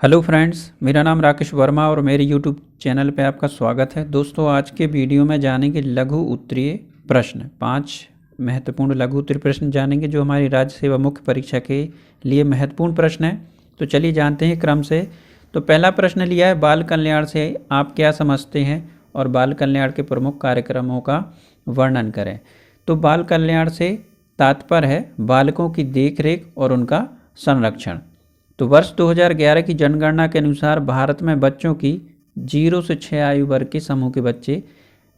Hello friends, मेरा नाम राकेश वर्मा और मेरे यूट्यूब चैनल पे आपका स्वागत है। दोस्तों, आज के वीडियो में जानेंगे लघु उत्तरीय प्रश्न। 5 महत्वपूर्ण लघु उत्तरीय प्रश्न जानेंगे जो हमारी राज्य सेवा मुख्य परीक्षा के लिए महत्वपूर्ण प्रश्न है। तो चलिए जानते हैं क्रम से। तो पहला प्रश्न लिया है, बाल कल्याण से आप क्या समझते हैं और बाल कल्याण के प्रमुख कार्यक्रमों का वर्णन करें। तो बाल कल्याण से तात्पर्य है बालकों की देखरेख और उनका संरक्षण। तो वर्ष 2011 की जनगणना के अनुसार भारत में बच्चों की 0 से 6 आयु वर्ग के समूह के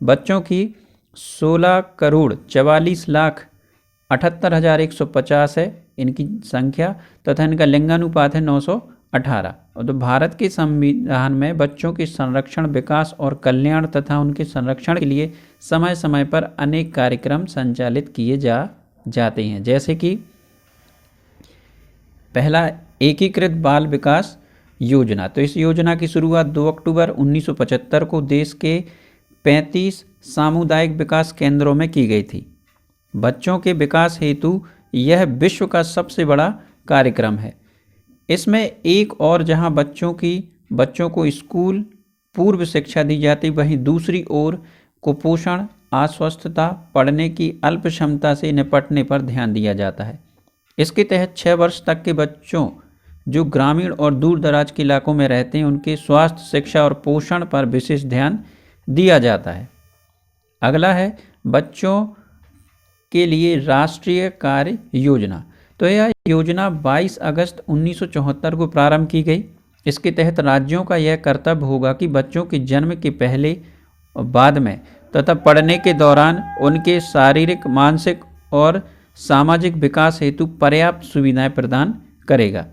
बच्चों की 16,44,78,150 है इनकी संख्या, तथा इनका लिंगानुपात है 918। और तो भारत के संविधान में बच्चों के संरक्षण, विकास और कल्याण तथा उनके संरक्षण के लिए समय समय पर अनेक कार्यक्रम संचालित किए जाते हैं। जैसे कि पहला, एकीकृत बाल विकास योजना। तो इस योजना की शुरुआत 2 अक्टूबर 1975 को देश के 35 सामुदायिक विकास केंद्रों में की गई थी। बच्चों के विकास हेतु यह विश्व का सबसे बड़ा कार्यक्रम है। इसमें एक और जहां बच्चों को स्कूल पूर्व शिक्षा दी जाती, वहीं दूसरी ओर कुपोषण, अस्वस्थता, पढ़ने की अल्प क्षमता से निपटने पर ध्यान दिया जाता है। इसके तहत 6 वर्ष तक के बच्चों जो ग्रामीण और दूर दराज के इलाकों में रहते हैं उनके स्वास्थ्य, शिक्षा और पोषण पर विशेष ध्यान दिया जाता है। अगला है बच्चों के लिए राष्ट्रीय कार्य योजना। तो यह योजना 22 अगस्त 1974 को प्रारंभ की गई। इसके तहत राज्यों का यह कर्तव्य होगा कि बच्चों के जन्म के पहले और बाद में तथा पढ़ने के दौरान उनके शारीरिक, मानसिक और सामाजिक विकास हेतु पर्याप्त सुविधाएं प्रदान करेगा।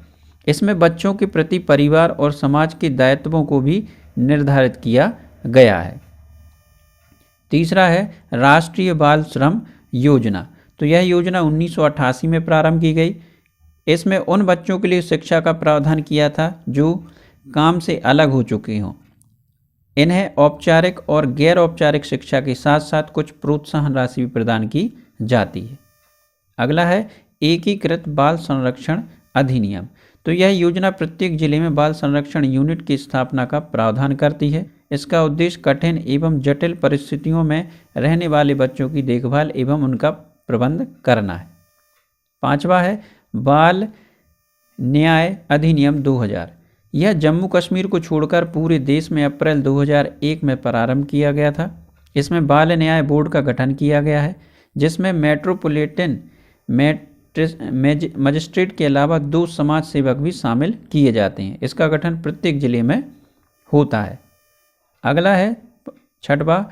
इसमें बच्चों के प्रति परिवार और समाज के दायित्वों को भी निर्धारित किया गया है। तीसरा है राष्ट्रीय बाल श्रम योजना। तो यह योजना 1988 में प्रारंभ की गई। इसमें उन बच्चों के लिए शिक्षा का प्रावधान किया था जो काम से अलग हो चुके हों। इन्हें औपचारिक और गैर औपचारिक शिक्षा के साथ साथ कुछ प्रोत्साहन राशि भी प्रदान की जाती है। अगला है एकीकृत बाल संरक्षण अधिनियम। तो यह योजना प्रत्येक जिले में बाल संरक्षण यूनिट की स्थापना का प्रावधान करती है। इसका उद्देश्य कठिन एवं जटिल परिस्थितियों में रहने वाले बच्चों की देखभाल एवं उनका प्रबंध करना है। पांचवा है बाल न्याय अधिनियम 2000। यह जम्मू कश्मीर को छोड़कर पूरे देश में अप्रैल 2001 में प्रारंभ किया गया था। इसमें बाल न्याय बोर्ड का गठन किया गया है जिसमें मेट्रोपॉलिटन मजिस्ट्रेट के अलावा 2 समाज सेवक भी शामिल किए जाते हैं। इसका गठन प्रत्येक जिले में होता है। अगला है छठवां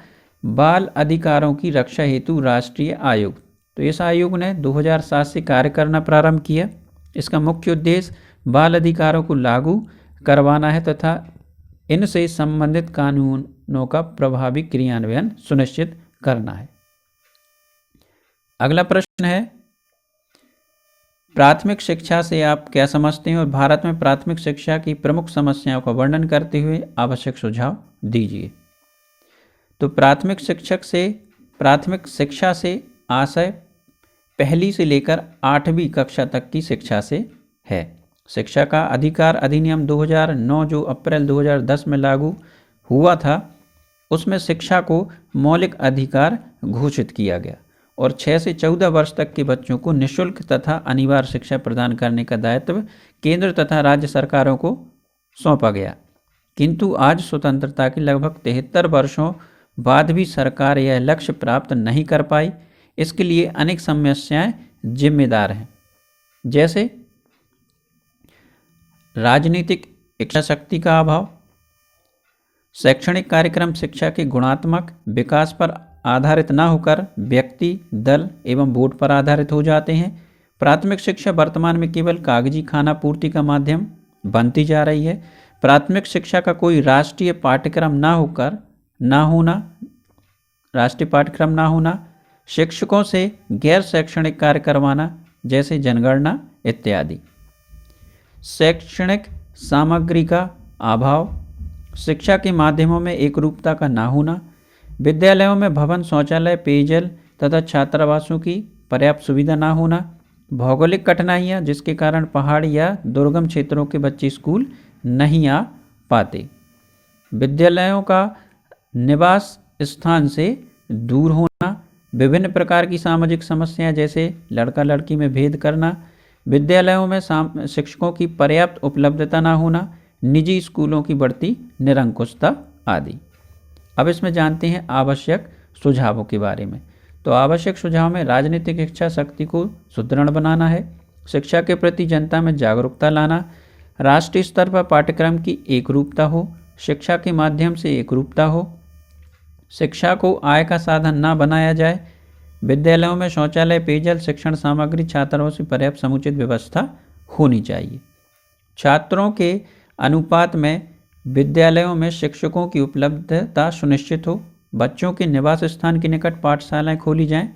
बाल अधिकारों की रक्षा हेतु राष्ट्रीय आयोग। तो इस आयोग ने 2007 से कार्य करना प्रारंभ किया। इसका मुख्य उद्देश्य बाल अधिकारों को लागू करवाना है तथा इनसे संबंधित कानूनों का प्रभावी क्रियान्वयन सुनिश्चित करना है। अगला प्रश्न है प्राथमिक शिक्षा से आप क्या समझते हैं और भारत में प्राथमिक शिक्षा की प्रमुख समस्याओं का वर्णन करते हुए आवश्यक सुझाव दीजिए। तो प्राथमिक शिक्षा से आशय पहली से लेकर 8वीं कक्षा तक की शिक्षा से है। शिक्षा का अधिकार अधिनियम 2009 जो अप्रैल 2010 में लागू हुआ था, उसमें शिक्षा को मौलिक अधिकार घोषित किया गया और 6 से 14 वर्ष तक के बच्चों को निःशुल्क तथा अनिवार्य शिक्षा प्रदान करने का दायित्व केंद्र तथा राज्य सरकारों को सौंपा गया। किंतु आज स्वतंत्रता के लगभग 73 वर्षों बाद भी सरकार यह लक्ष्य प्राप्त नहीं कर पाई। इसके लिए अनेक समस्याएं जिम्मेदार हैं, जैसे राजनीतिक इच्छा शक्ति का अभाव, शैक्षणिक कार्यक्रम शिक्षा के गुणात्मक विकास पर आधारित न होकर व्यक्ति, दल एवं वोट पर आधारित हो जाते हैं। प्राथमिक शिक्षा वर्तमान में केवल कागजी खाना पूर्ति का माध्यम बनती जा रही है। प्राथमिक शिक्षा का कोई राष्ट्रीय पाठ्यक्रम ना होना, शिक्षकों से गैर शैक्षणिक कार्य करवाना जैसे जनगणना इत्यादि, शैक्षणिक सामग्री का अभाव, शिक्षा के माध्यमों में एकरूपता का ना होना, विद्यालयों में भवन, शौचालय, पेयजल तथा छात्रावासों की पर्याप्त सुविधा ना होना, भौगोलिक कठिनाइयाँ जिसके कारण पहाड़ या दुर्गम क्षेत्रों के बच्चे स्कूल नहीं आ पाते। विद्यालयों का निवास स्थान से दूर होना, विभिन्न प्रकार की सामाजिक समस्याएं जैसे लड़का लड़की में भेद करना, विद्यालयों में शिक्षकों की पर्याप्त उपलब्धता न होना, निजी स्कूलों की बढ़ती निरंकुशता आदि। अब इसमें जानते हैं आवश्यक सुझावों के बारे में। तो आवश्यक सुझाव में राजनीतिक इच्छा शक्ति को सुदृढ़ बनाना है, शिक्षा के प्रति जनता में जागरूकता लाना, राष्ट्रीय स्तर पर पाठ्यक्रम की एकरूपता हो, शिक्षा के माध्यम से एकरूपता हो, शिक्षा को आय का साधन न बनाया जाए, विद्यालयों में शौचालय, पेयजल, शिक्षण सामग्री, छात्रावास की पर्याप्त समुचित व्यवस्था होनी चाहिए। छात्रों के अनुपात में विद्यालयों में शिक्षकों की उपलब्धता सुनिश्चित हो, बच्चों के निवास स्थान के निकट पाठशालाएं खोली जाएं,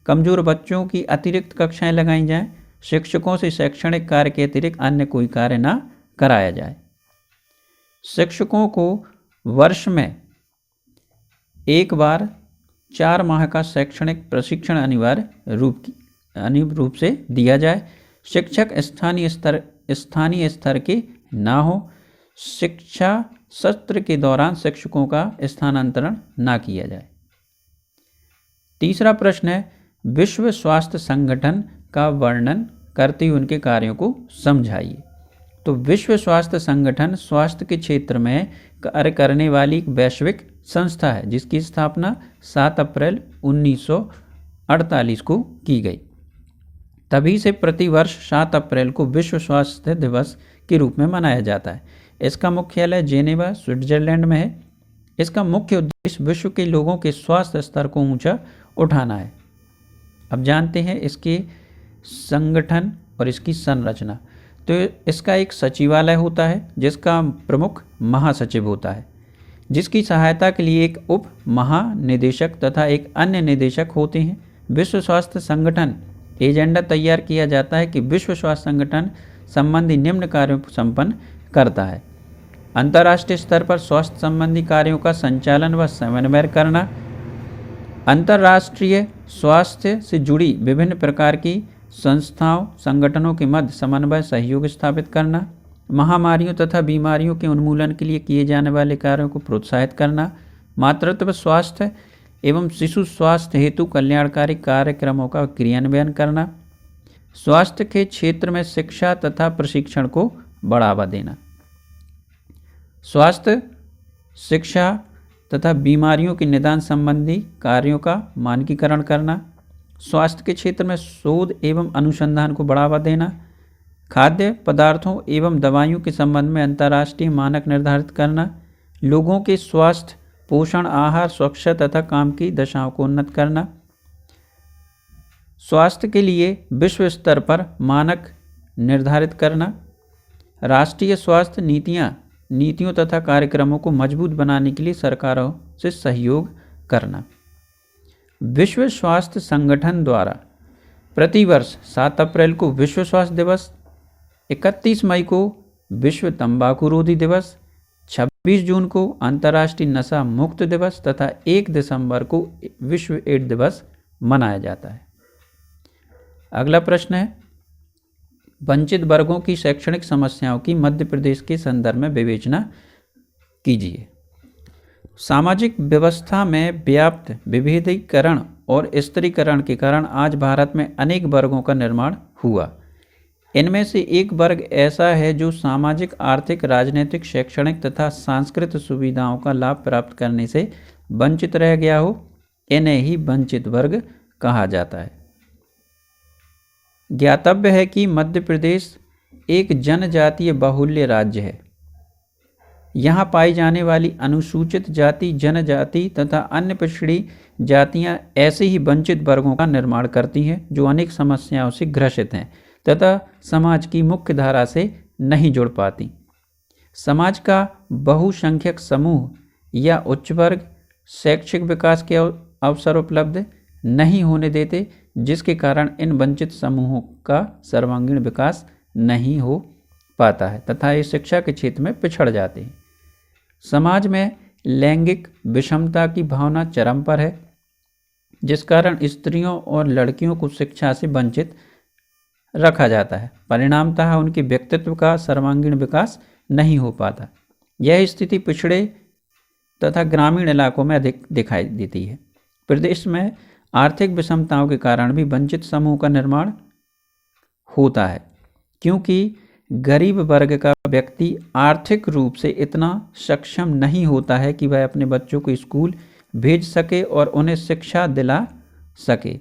कमजोर बच्चों की अतिरिक्त कक्षाएं लगाई जाएं, शिक्षकों से शैक्षणिक कार्य के अतिरिक्त अन्य कोई कार्य न कराया जाए। शिक्षकों को वर्ष में एक बार 4 माह का शैक्षणिक प्रशिक्षण अनिवार्य रूप से दिया जाए। शिक्षक स्थानीय स्तर के ना हो, शिक्षा सत्र के दौरान शिक्षकों का स्थानांतरण ना किया जाए। तीसरा प्रश्न है, विश्व स्वास्थ्य संगठन का वर्णन करते हुए उनके कार्यों को समझाइए। तो विश्व स्वास्थ्य संगठन स्वास्थ्य के क्षेत्र में कार्य करने वाली एक वैश्विक संस्था है जिसकी स्थापना 7 अप्रैल 1948 को की गई। तभी से प्रतिवर्ष 7 अप्रैल को विश्व स्वास्थ्य दिवस के रूप में मनाया जाता है। इसका मुख्यालय जेनेवा, स्विट्जरलैंड में है। इसका मुख्य उद्देश्य विश्व के लोगों के स्वास्थ्य स्तर को ऊंचा उठाना है। अब जानते हैं इसके संगठन और इसकी संरचना। तो इसका एक सचिवालय होता है जिसका प्रमुख महासचिव होता है, जिसकी सहायता के लिए एक उप महानिदेशक तथा एक अन्य निदेशक होते हैं। विश्व स्वास्थ्य संगठन एजेंडा तैयार किया जाता है कि विश्व स्वास्थ्य संगठन संबंधी निम्न कार्यों को संपन्न करता है। अंतर्राष्ट्रीय स्तर पर स्वास्थ्य संबंधी कार्यों का संचालन व समन्वय करना, अंतर्राष्ट्रीय स्वास्थ्य से जुड़ी विभिन्न प्रकार की संस्थाओं संगठनों के मध्य समन्वय सहयोग स्थापित करना, महामारियों तथा बीमारियों के उन्मूलन के लिए किए जाने वाले कार्यों को प्रोत्साहित करना, मातृत्व स्वास्थ्य एवं शिशु स्वास्थ्य हेतु कल्याणकारी कार्यक्रमों का क्रियान्वयन करना, स्वास्थ्य के क्षेत्र में शिक्षा तथा प्रशिक्षण को बढ़ावा देना, स्वास्थ्य शिक्षा तथा बीमारियों के निदान संबंधी कार्यों का मानकीकरण करना, स्वास्थ्य के क्षेत्र में शोध एवं अनुसंधान को बढ़ावा देना, खाद्य पदार्थों एवं दवाइयों के संबंध में अंतर्राष्ट्रीय मानक निर्धारित करना, लोगों के स्वास्थ्य, पोषण, आहार, स्वच्छता तथा काम की दशाओं को उन्नत करना, स्वास्थ्य के लिए विश्व स्तर पर मानक निर्धारित करना, राष्ट्रीय स्वास्थ्य नीतियों तथा कार्यक्रमों को मजबूत बनाने के लिए सरकारों से सहयोग करना। विश्व स्वास्थ्य संगठन द्वारा प्रतिवर्ष 7 अप्रैल को विश्व स्वास्थ्य दिवस, 31 मई को विश्व तंबाकू रोधी दिवस, 26 जून को अंतर्राष्ट्रीय नशा मुक्त दिवस तथा 1 दिसंबर को विश्व एड्स दिवस मनाया जाता है। अगला प्रश्न है, वंचित वर्गों की शैक्षणिक समस्याओं की मध्य प्रदेश के संदर्भ में विवेचना कीजिए। सामाजिक व्यवस्था में व्याप्त विभेदीकरण और स्त्रीकरण के कारण आज भारत में अनेक वर्गों का निर्माण हुआ। इनमें से एक वर्ग ऐसा है जो सामाजिक, आर्थिक, राजनीतिक, शैक्षणिक तथा सांस्कृतिक सुविधाओं का लाभ प्राप्त करने से वंचित रह गया हो। इन्हें ही वंचित वर्ग कहा जाता है। ज्ञातव्य है कि मध्य प्रदेश एक जनजातीय बाहुल्य राज्य है। यहाँ पाई जाने वाली अनुसूचित जाति, जनजाति तथा अन्य पिछड़ी जातियाँ ऐसे ही वंचित वर्गों का निर्माण करती हैं जो अनेक समस्याओं से ग्रसित हैं तथा समाज की मुख्य धारा से नहीं जुड़ पाती। समाज का बहुसंख्यक समूह या उच्च वर्ग शैक्षिक विकास के अवसर उपलब्ध नहीं होने देते, जिसके कारण इन वंचित समूहों का सर्वांगीण विकास नहीं हो पाता है तथा ये शिक्षा के क्षेत्र में पिछड़ जाते हैं। समाज में लैंगिक विषमता की भावना चरम पर है, जिस कारण स्त्रियों और लड़कियों को शिक्षा से वंचित रखा जाता है। परिणामतः उनके व्यक्तित्व का सर्वांगीण विकास नहीं हो पाता। यह स्थिति पिछड़े तथा ग्रामीण इलाकों में अधिक दिखाई देती है। प्रदेश में आर्थिक विषमताओं के कारण भी वंचित समूह का निर्माण होता है, क्योंकि गरीब वर्ग का व्यक्ति आर्थिक रूप से इतना सक्षम नहीं होता है कि वह अपने बच्चों को स्कूल भेज सके और उन्हें शिक्षा दिला सके।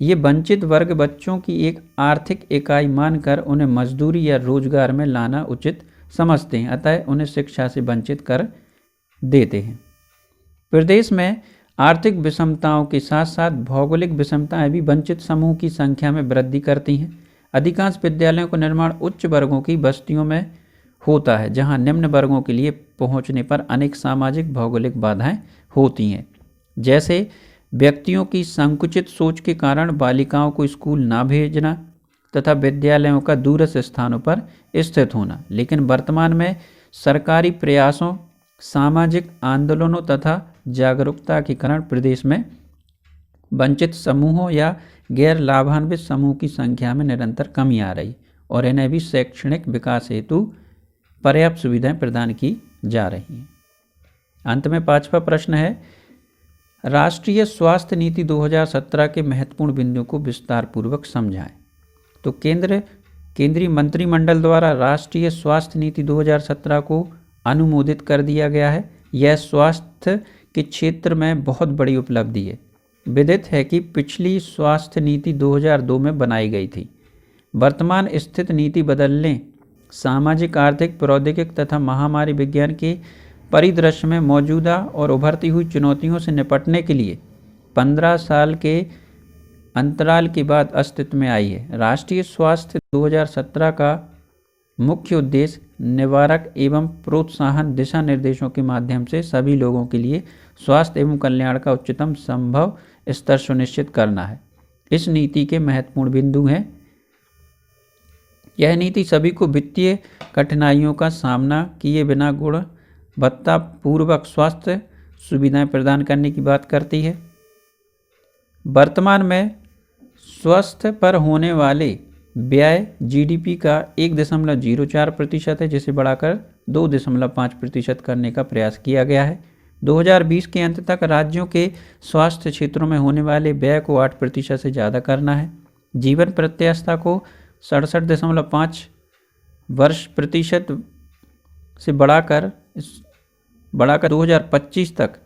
ये वंचित वर्ग बच्चों की एक आर्थिक इकाई मानकर उन्हें मजदूरी या रोजगार में लाना उचित समझते हैं, अतः उन्हें शिक्षा से वंचित कर देते हैं। प्रदेश में आर्थिक विषमताओं के साथ साथ भौगोलिक विषमताएं भी वंचित समूह की संख्या में वृद्धि करती हैं। अधिकांश विद्यालयों का निर्माण उच्च वर्गों की बस्तियों में होता है, जहां निम्न वर्गों के लिए पहुंचने पर अनेक सामाजिक भौगोलिक बाधाएं होती हैं, जैसे व्यक्तियों की संकुचित सोच के कारण बालिकाओं को स्कूल ना भेजना तथा विद्यालयों का दूरस्थ स्थानों पर स्थित होना। लेकिन वर्तमान में सरकारी प्रयासों, सामाजिक आंदोलनों तथा जागरूकता के कारण प्रदेश में वंचित समूहों या गैर लाभान्वित समूह की संख्या में निरंतर कमी आ रही और इन्हें भी शैक्षणिक विकास हेतु पर्याप्त सुविधाएं प्रदान की जा रही हैं। अंत में 5वां प्रश्न है, राष्ट्रीय स्वास्थ्य नीति 2017 के महत्वपूर्ण बिंदुओं को विस्तार पूर्वक समझाएं। तो केंद्रीय मंत्रिमंडल द्वारा राष्ट्रीय स्वास्थ्य नीति 2017 को अनुमोदित कर दिया गया है। यह स्वास्थ्य के क्षेत्र में बहुत बड़ी उपलब्धि है। विदित है कि पिछली स्वास्थ्य नीति 2002 में बनाई गई थी। वर्तमान स्थित नीति बदलने, सामाजिक, आर्थिक, प्रौद्योगिक तथा महामारी विज्ञान के परिदृश्य में मौजूदा और उभरती हुई चुनौतियों से निपटने के लिए 15 साल के अंतराल के बाद अस्तित्व में आई है। राष्ट्रीय स्वास्थ्य 2017 का मुख्य उद्देश्य निवारक एवं प्रोत्साहन दिशा निर्देशों के माध्यम से सभी लोगों के लिए स्वास्थ्य एवं कल्याण का उच्चतम संभव स्तर सुनिश्चित करना है। इस नीति के महत्वपूर्ण बिंदु हैं, यह नीति सभी को वित्तीय कठिनाइयों का सामना किए बिना गुणवत्तापूर्वक स्वास्थ्य सुविधाएं प्रदान करने की बात करती है। वर्तमान में स्वास्थ्य पर होने वाले व्यय जीडीपी का 1.04% है, जिसे बढ़ाकर 2.5% करने का प्रयास किया गया है। 2020 के अंत तक राज्यों के स्वास्थ्य क्षेत्रों में होने वाले व्यय को 8% से ज़्यादा करना है। जीवन प्रत्याशा को 67.5 वर्ष प्रतिशत से बढ़ाकर 2025 तक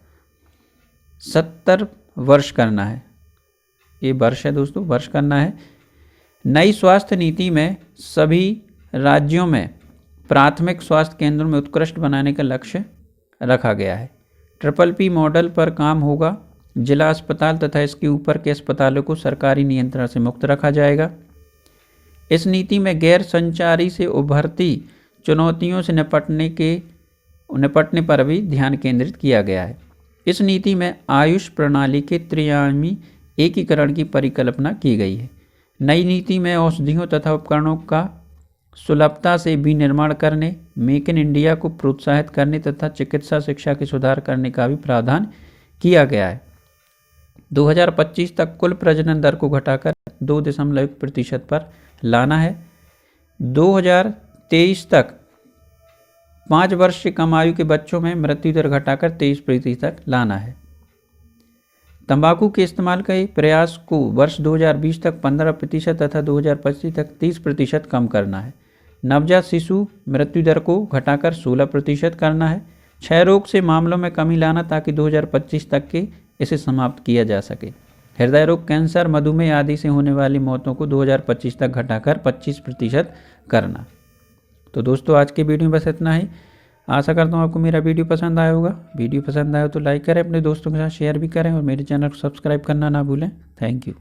70 वर्ष करना है। ये वर्ष है दोस्तों, वर्ष करना है। नई स्वास्थ्य नीति में सभी राज्यों में प्राथमिक स्वास्थ्य केंद्रों में उत्कृष्ट बनाने का लक्ष्य रखा गया है। PPP मॉडल पर काम होगा। जिला अस्पताल तथा इसके ऊपर के अस्पतालों को सरकारी नियंत्रण से मुक्त रखा जाएगा। इस नीति में गैर संचारी से उभरती चुनौतियों से निपटने पर भी ध्यान केंद्रित किया गया है। इस नीति में आयुष प्रणाली के त्रिआयामी एकीकरण की परिकल्पना की गई है। नई नीति में औषधियों तथा उपकरणों का सुलभता से विनिर्माण करने, मेक इन इंडिया को प्रोत्साहित करने तथा चिकित्सा शिक्षा के सुधार करने का भी प्रावधान किया गया है। 2025 तक कुल प्रजनन दर को घटाकर 2.1% पर लाना है। 2023 तक 5 वर्ष से कम आयु के बच्चों में मृत्यु दर घटाकर 23% तक लाना है। तंबाकू के इस्तेमाल के प्रयास को वर्ष 2020 तक 15% तथा 2025 तक 30% कम करना है। नवजात शिशु मृत्यु दर को घटाकर 16% करना है। क्षय रोग से मामलों में कमी लाना ताकि 2025 तक के इसे समाप्त किया जा सके। हृदय रोग, कैंसर, मधुमेह आदि से होने वाली मौतों को 2025 तक घटाकर 25% करना। तो दोस्तों आज के वीडियो में बस इतना ही। आशा करता हूँ आपको मेरा वीडियो पसंद आया होगा। वीडियो पसंद आया तो लाइक करें, अपने दोस्तों के साथ शेयर भी करें और मेरे चैनल को सब्सक्राइब करना ना भूलें। Thank you.